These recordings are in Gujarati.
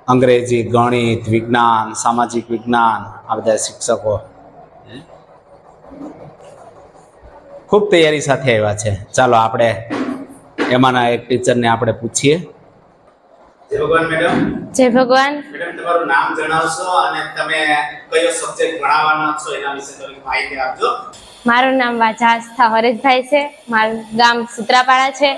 અંગ્રેજી, ગણિત, વિજ્ઞાન, સામાજિક વિજ્ઞાન, આ બધા શિક્ષકો ખૂબ તૈયારી સાથે આવ્યા છે. ચાલો આપણે એમાંના એક ટીચરને આપણે પૂછીએ. જય ભગવાન મેડમ. જય ભગવાન. મેડમ, તમારું નામ જણાવશો અને તમે કયો સબ્જેક્ટ ભણાવવાના છો એના વિશે થોડી માહિતી આપજો. મારું નામ વાજા આસ્થા હરેશભાઈ છે. મારું ગામ સુત્રાપાડા છે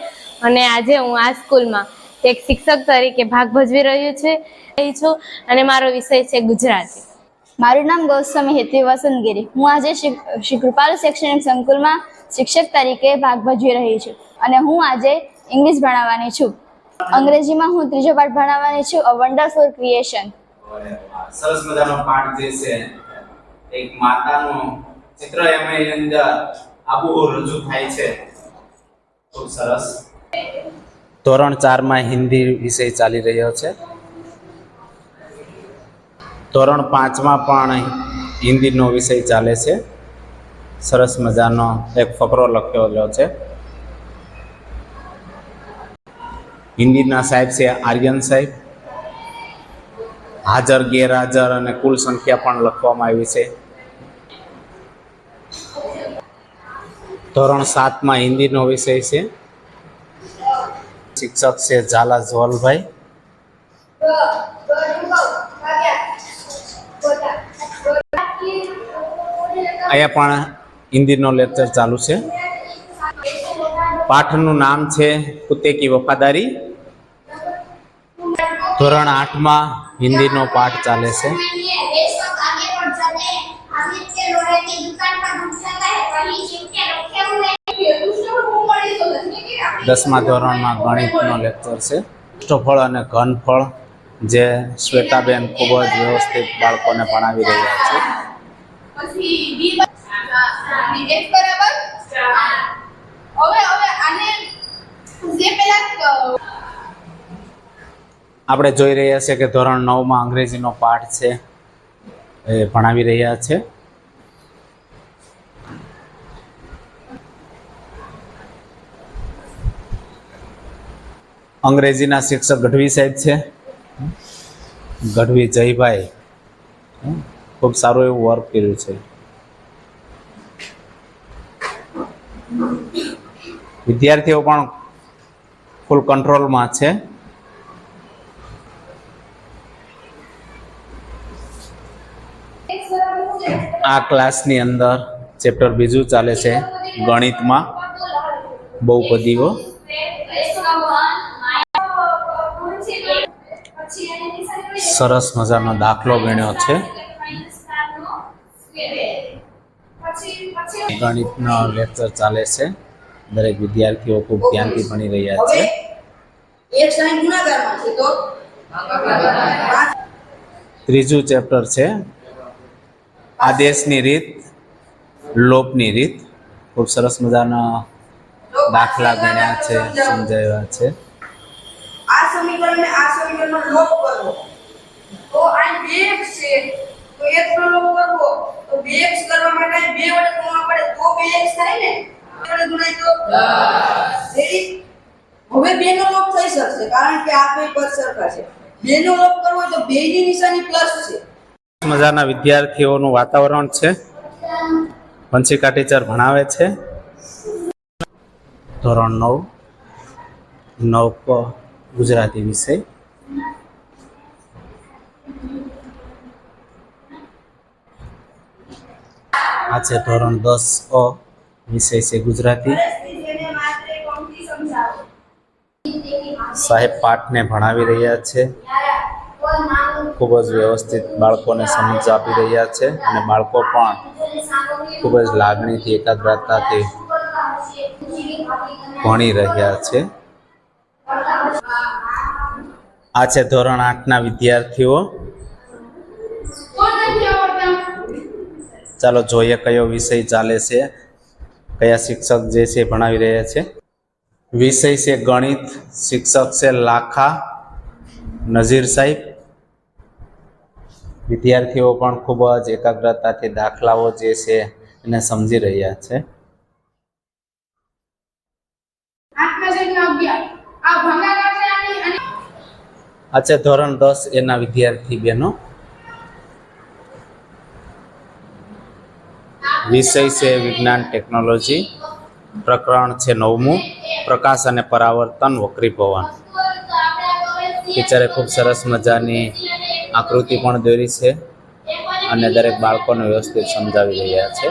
અને આજે હું આ સ્કૂલમાં એક શિક્ષક તરીકે ભાગ ભજવી રહી છું અને મારો વિષય છે ગુજરાતી. મારું નામ ગૌસ્વામી હેતવી વસંતગીરી. હું આજે શ્રી કૃપાલુ શૈક્ષણિક સંકુલમાં શિક્ષક તરીકે ભાગ ભજવી રહી છું અને હું આજે ઇંગ્લિશ ભણાવવાની છું. અંગ્રેજીમાં હું ત્રીજો પાઠ ભણાવવાની છું, અ વન્ડરફુલ ક્રિએશન. સરસ મજાનો પાઠ જે છે એક માતાનું ચિત્ર એની અંદર આબુ રજૂ થાય છે. ખૂબ સરસ. ધોરણ 4 માં હિન્દી વિષય ચાલી રહ્યો છે. ધોરણ 5 માં પણ હિન્દીનો વિષય ચાલે છે. સરસ મજાનો એક ફકરો લખેલો છે. હિન્દીના સાહેબ છે આર્યન સાહેબ. હાજર, ગેરહાજર અને કુલ સંખ્યા પણ લખવામાં આવી છે. ધોરણ 7 માં હિન્દીનો વિષય છે. શિક્ષક છે ઝાલા જોલભાઈ. અહીંયા પણ હિન્દીનો લેક્ચર ચાલુ છે. પાઠનું નામ છે કુત્તે કી વફાદારી. ધોરણ 8 માં હિન્દીનો પાઠ ચાલે છે. 10મા ધોરણમાં ગણિતનો લેક્ચર છે. અષ્ટફળ અને ઘનફળ જે શ્વેતાબેન ખૂબ જ વ્યવસ્થિત બાળકોને ભણાવી રહ્યા છે. આપણે જોઈ રહ્યા છીએ કે ધોરણ 9 માં અંગ્રેજીનો પાઠ છે એ ભણાવી રહ્યા છે. અંગ્રેજીના શિક્ષક ગઢવી સાહેબ છે. ગઢવી જયભાઈ ખૂબ સારું એવું વર્ક કર્યું છે. વિદ્યાર્થીઓ પણ ફૂલ કંટ્રોલમાં છે. આ ક્લાસની અંદર ચેપ્ટર 2 ચાલે છે ગણિતમાં બહુપદીઓ. સરસ મજાનો દાખલો ગણ્યો છે. ગણિતનો લેક્ચર ચાલે છે. દરેક વિદ્યાર્થીઓ ખૂબ ધ્યાનથી ભણી રહ્યા છે. ત્રીજું ચેપ્ટર છે આદેશની રીત, લોપની રીત. ખૂબ સરસ મજાના દાખલા ગણ્યા છે, સમજાવ્યા છે. આ સમીકરણને આ સમીકરણનો લોપ કરવો તો આ 2x છે તો x નો લોપ કરવો તો 2x કરવા માટે 2 વડે ગુણવા પડે તો 2x થાય ને. 2 વડે ગુણાય તો 10. રેડી. હવે 2 નો લોપ થઈ શકશે કારણ કે આ બે પદ સરખા છે. 2 નો લોપ કરવો તો 2 ની નિશાની પ્લસ છે. મજાના વિદ્યાર્થીઓનું વાતાવરણ છે. વંશિકા ટીચર ભણાવે છે. ધોરણ 9 ગુજરાતી વિષય. આ છે ધોરણ 10 વિષય છે ગુજરાતી. સાહેબ પાઠને ભણાવી રહ્યા છે. ખૂબ જ વ્યવસ્થિત બાળકોને સમજ આપી રહ્યા છે અને બાળકો પણ ખૂબ જ લાગણીથી, એકાગ્રતાથી ભણી રહ્યા છે. આ છે ધોરણ 8 ના વિદ્યાર્થીઓ. ચાલો જોઈએ કયો વિષય ચાલે છે, કયા શિક્ષક જે છે ભણાવી રહ્યા છે. વિષય છે ગણિત. શિક્ષક છે લાખા નઝીર સાહેબ. વિદ્યાર્થીઓ પણ ખૂબ જ એકાગ્રતાથી દાખલાઓ જે છે એને સમજી રહ્યા છે. આ છે ધોરણ 10 એના વિદ્યાર્થી બહેનો. વિષય છે વિજ્ઞાન ટેકનોલોજી. પ્રકરણ છે 9મું, પ્રકાશ અને પરાવર્તન વક્રીભવન. ટીચરે ખૂબ સરસ મજાની આકૃતિ પણ દોરી છે અને દરેક બાળકોને વ્યવસ્થિત સમજાવી રહ્યા છે.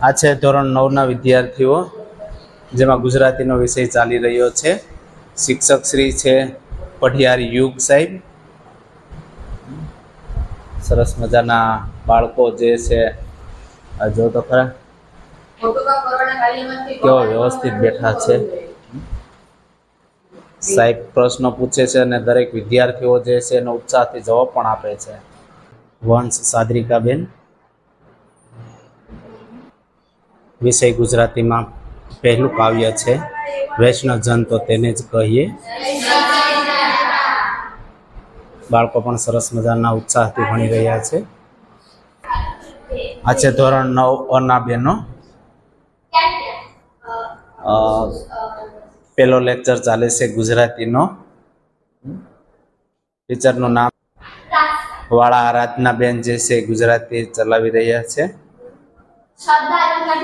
આ છે ધોરણ 9ના વિદ્યાર્થીઓ, જેમાં ગુજરાતીનો વિષય ચાલી રહ્યો છે. શિક્ષક શ્રી છે પઢિયાર યુગ સાહેબ. સરસ મજાના બાળકો જે છે જો તો ખરા કેવો વ્યવસ્થિત બેઠા છે. સાહેબ પ્રશ્નો પૂછે છે અને દરેક વિદ્યાર્થીઓ જે છે એનો ઉત્સાહથી જવાબ પણ આપે છે. વંશ સાદરિકાબેન. વિષય ગુજરાતીમાં પહેલું કાવ્ય છે વૈષ્ણવજન તો તેને જ કહીએ. બાળકો પણ સરસ મજાના ઉત્સાહથી ભણી રહ્યા છે. આ છે ધોરણ 9 ના બહેનો. પેલો લેક્ચર ચાલે છે ગુજરાતીનો. ટીચરનું નામ વાળા આરાધનાબેન જે છે ગુજરાતી ચલાવી રહ્યા છે.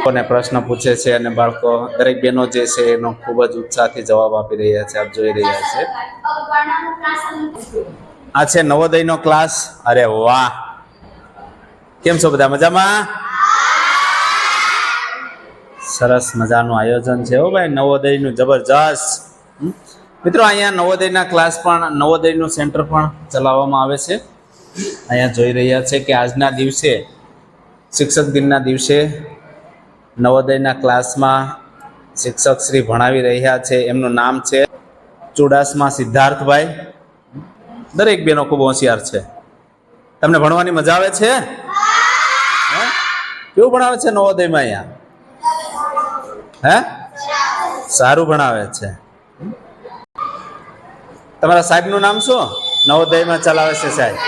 અને પ્રશ્ન પૂછે છે અને બાળકો દરેક બહેનો જે છે એનો ખૂબ જ ઉત્સાહથી જવાબ આપી રહ્યા છે. આપ જોઈ રહ્યા છે. આ છે નવોદયનો ક્લાસ. અરે વાહ, કેમ છો બધા? મજામાં? સરસ મજાનું આયોજન છે હો ભાઈ, નવોદયનું જબરજસ્ત. મિત્રો અહીંયા નવોદયના ક્લાસ પણ, નવોદયનું સેન્ટર પણ ચલાવવામાં આવે છે. અહીંયા જોઈ રહ્યા છે કે આજના દિવસે, શિક્ષક દિનના દિવસે નવોદયના ક્લાસમાં શિક્ષક શ્રી ભણાવી રહ્યા છે. એમનું નામ છે ચુડાસમા સિદ્ધાર્થભાઈ. દરેક બહેનો ખૂબ હોશિયાર છે. તમને ભણવાની મજા આવે છે? કેવું ભણાવે છે નવોદયમાં અહીંયા? હે, સારું ભણાવે છે. તમારા સાહેબનું નામ શું નવોદયમાં ચલાવે છે? સાહેબ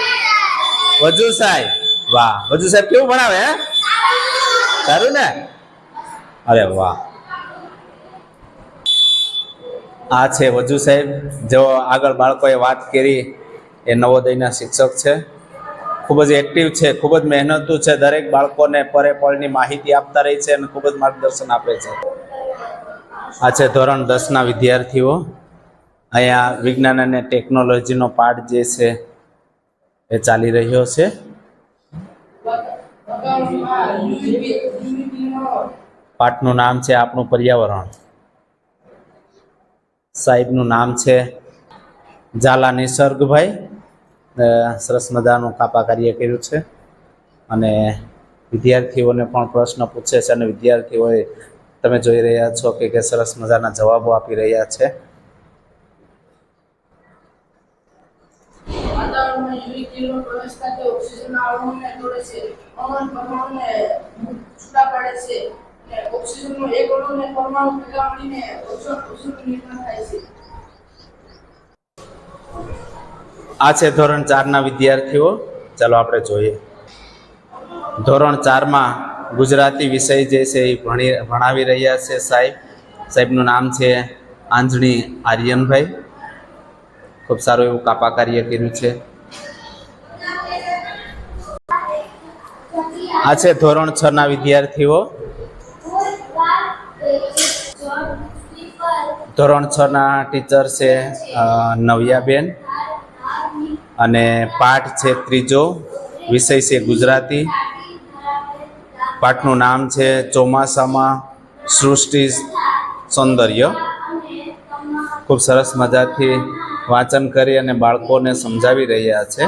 વજુ સાહેબ. વાહ, વજુ સાહેબ કેવું ભણાવે? હે, સારું ને? અરે વાહ. આ છે વજુ સાહેબ, જો આગળ બાળકોએ વાત કરી એ નવોદયના શિક્ષક છે. ખૂબ જ એક્ટિવ છે, ખૂબ જ મહેનતુ છે. દરેક બાળકોને પરે પળની માહિતી આપતા રહી છે અને ખૂબ જ માર્ગદર્શન આપે છે. આ છે ધોરણ 10ના વિદ્યાર્થીઓ. અહીંયા વિજ્ઞાન અને ટેકનોલોજીનો પાઠ જે છે એ ચાલી રહ્યો છે. પાઠનું નામ છે આપણું પર્યાવરણ. સાહેબનું નામ છે ઝાલા નિસર્ગભાઈ. સરસ મજાનું કાપા કાર્ય કર્યું છે અને વિદ્યાર્થીઓને પણ પ્રશ્ન પૂછે છે અને વિદ્યાર્થીઓએ તમે જોઈ રહ્યા છો કે સરસ મજાના જવાબો આપી રહ્યા છે. વાતાવરણમાં યુવી કિરણો પ્રવેશ સાથે ઓક્સિજનના અણુઓને તોડે છે. અણુ પરમાણુને છૂટા પાડે છે અને ઓક્સિજનનો એક અણુને પરમાણુ ભેગા મળીને ઓઝોનનું નિર્માણ થાય છે. આ છે ધોરણ 4ના વિદ્યાર્થીઓ. ચાલો આપણે જોઈએ. ધોરણ 4માં ગુજરાતી વિષય જે છે એ ભણાવી રહ્યા છે સાહેબ. સાહેબનું નામ છે આંજણી આર્યનભાઈ. ખૂબ સારું એવું કાપા કાર્ય કર્યું છે. આ છે ધોરણ 6ના વિદ્યાર્થીઓ. ધોરણ 6ના ટીચર છે નવ્યાબેન અને પાઠ છે ત્રીજો. વિષય છે ગુજરાતી. પાઠનું નામ છે ચોમાસામાં સૃષ્ટિ સૌંદર્ય. ખૂબ સરસ મજાથી વાંચન કરી અને બાળકોને સમજાવી રહ્યા છે.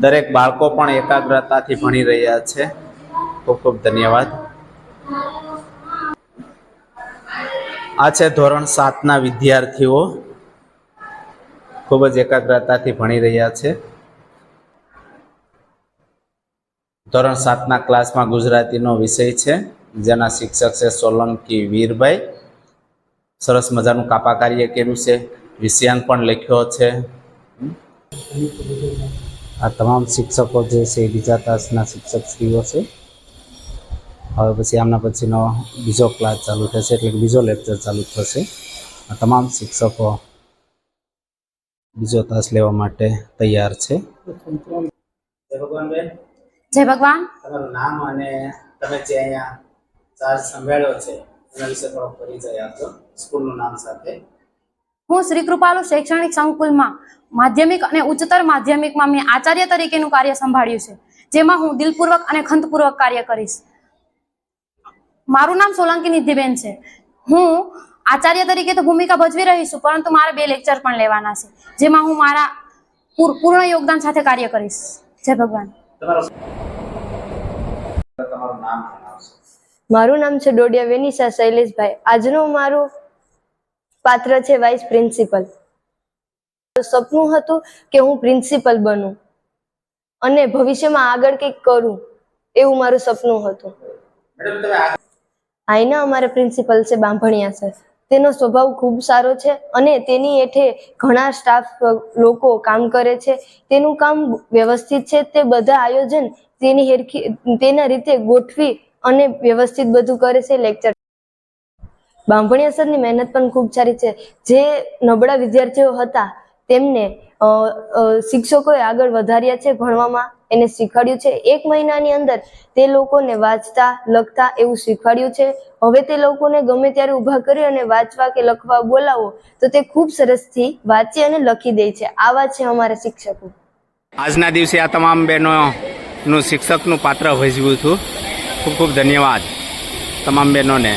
દરેક બાળકો પણ એકાગ્રતાથી ભણી રહ્યા છે. ખૂબ ખૂબ ધન્યવાદ. આ છે ધોરણ 7ના વિદ્યાર્થીઓ. ખૂબ જ એકાગ્રતાથી ભણી રહ્યા છે. ધોરણ 7ના ક્લાસમાં ગુજરાતીનો વિષય છે, જેના શિક્ષક છે સોલંકી વીરભાઈ. સરસ મજાનું કાપા કાર્ય કર્યું છે, વિષયાંક પણ લખ્યો છે. આ તમામ શિક્ષકો જે છે એ બીજા તાસના શિક્ષકશ્રીઓ છે. હવે પછી આમના પછીનો બીજો ક્લાસ ચાલુ થશે, એટલે કે બીજો લેક્ચર ચાલુ થશે. આ તમામ શિક્ષકો બીજો તાસ લેવા માટે તૈયાર છે. જય ભગવાન બેન. જય ભગવાન. તમારું નામ અને તમે જે અહીંયા ચાર્જ સંભાળ્યો છે એના વિશે થોડો પરિચય આપજો, સ્કૂલનું નામ સાથે. હું શ્રી કૃપાલુ શૈક્ષણિક સંકુલમાં માધ્યમિક અને ઉચ્ચતર માધ્યમિકમાં મેં આચાર્ય તરીકેનું કાર્ય સંભાળ્યું છે, જેમાં હું દિલપૂર્વક અને ખંતપૂર્વક કાર્ય કરીશ. મારું નામ સોલંકી નિધિબેન છે. હું આચાર્ય તરીકે તો ભૂમિકા ભજવી રહી છું, પરંતુ મારે 2 લેક્ચર પણ લેવાના છે, જેમાં હું મારા પૂર્ણ યોગદાન સાથે કાર્ય કરીશ. જય ભગવાન. તમારું નામ જણાવશો. મારું નામ છે ડોડિયા વેનિશા શૈલેષભાઈ. આજનું મારું પાત્ર છે વાઇસ પ્રિન્સિપલ. સપનું હતું કે હું પ્રિન્સિપલ બનું અને ભવિષ્યમાં આગળ કંઈક કરું, એવું મારું સપનું હતું. મેડમ તમે આઈના અમારા પ્રિન્સિપલ છે બાંભણિયા સર. તેનો સ્વભાવ ખૂબ સારો છે અને તેની હેઠે ઘણા સ્ટાફ લોકો કામ કરે છે. તેનું કામ વ્યવસ્થિત છે. તે બધા આયોજન તેના રીતે ગોઠવી અને વ્યવસ્થિત બધું કરે છે. લેક્ચર બાંભણિયા સરની મહેનત પણ ખૂબ સારી છે. જે નબળા વિદ્યાર્થીઓ હતા તેમને શિક્ષકોએ આગળ વધાર્યા છે ભણવામાં, એને શીખવાડ્યું છે. 1 મહિનાની અંદર તે લોકોને વાંચતા લખતા એવું શીખવાડ્યું છે. હવે તે લોકોને ગમે ત્યારે ઊભા કરી અને વાંચવા કે લખવા બોલાવો તો તે ખૂબ સરસથી વાંચી અને લખી દે છે. આવા છે અમારા શિક્ષકો. આજના દિવસે આ તમામ બહેનોનું શિક્ષકનું પાત્ર ભજવ્યું હતું. ખૂબ ખૂબ ધન્યવાદ તમામ બહેનોને.